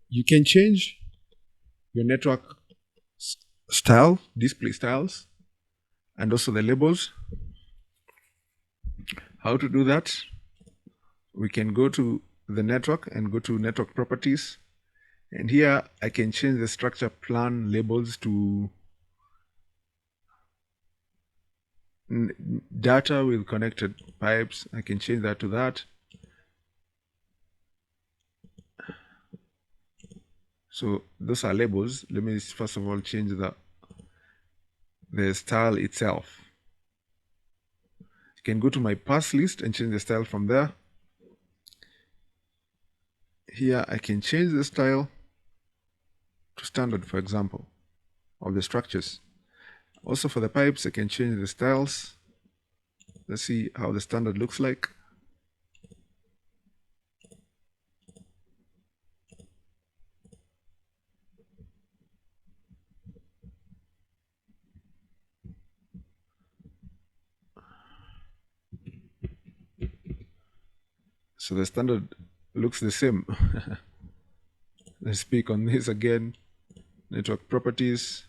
You can change your network style, display styles, and also the labels. How to do that? We can go to the network and go to network properties. And here I can change the structure plan labels to data with connected pipes. I can change that to that. So those are labels. Let me first of all change the style itself. I can go to my pass list and change the style from there. Here I can change the style to standard, for example, of the structures. Also for the pipes, I can change the styles. Let's see how the standard looks like. So the standard looks the same. Let's speak on this again. Network properties.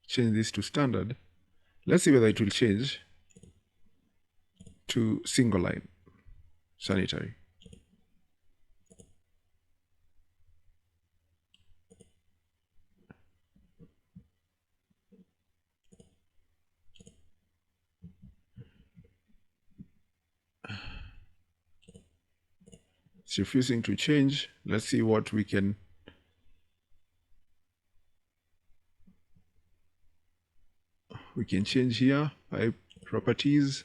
Change this to standard. Let's see whether it will change to single line sanitary. It's refusing to change. Let's see what we can. We can change here, pipe properties.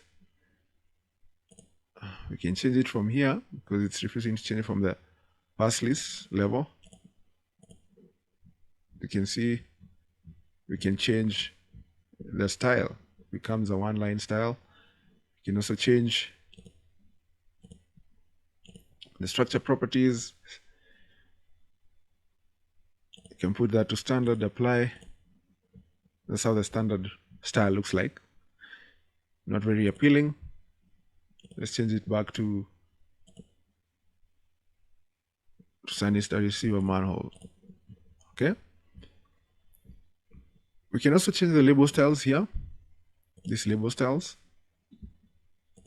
We can change it from here because it's refusing to change from the pass list level. You can see we can change the style. It becomes a one-line style. You can also change the structure properties. You can put that to standard, apply. That's how the standard style looks like. Not very appealing. Let's change it back to sanister receiver manhole. Okay. We can also change the label styles here. These label styles.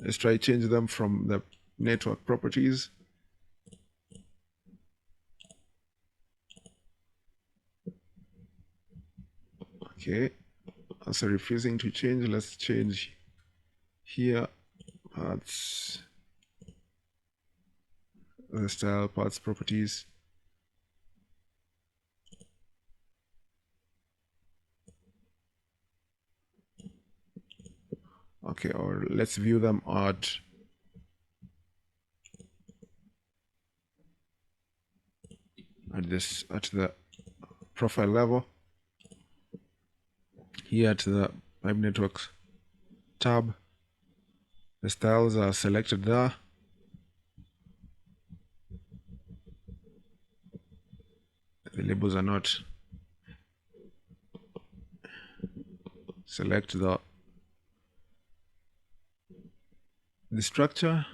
Let's try change them from the network properties. Okay. Also refusing to change. Let's change here parts, the style, parts, properties. Okay, or let's view them at the profile level. Here at the pipe networks tab, the styles are selected there. The labels are not. Select the structure.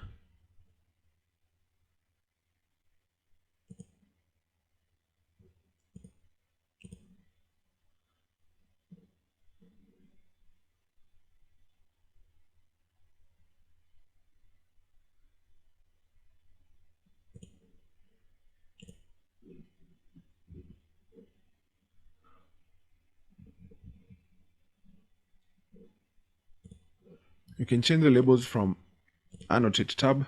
You can change the labels from Annotate tab.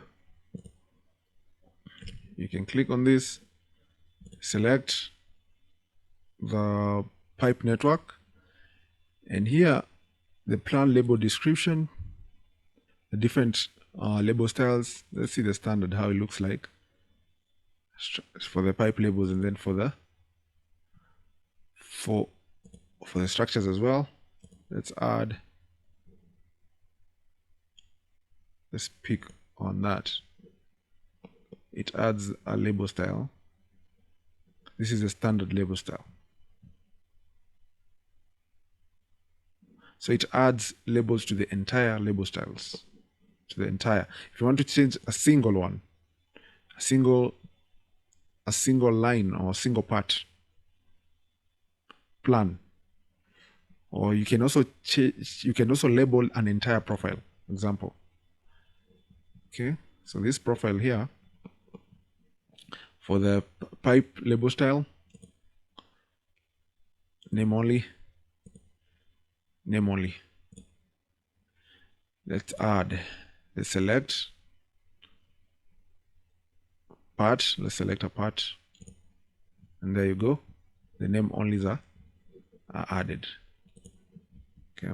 You can click on this, select the pipe network, and here the plan label description, the different label styles. Let's see the standard, how it looks like for the pipe labels, and then for the structures as well. Let's pick on that. It adds a label style. This is a standard label style. So it adds labels to the entire label styles. the entire. If you want to change a single one, a single line or a single part, plan. Or you can also label an entire profile. Example. Okay, so this profile here, for the pipe label style, name only. Let's add. Let's select part. Let's select a part, and there you go. The name onlys are added. Okay.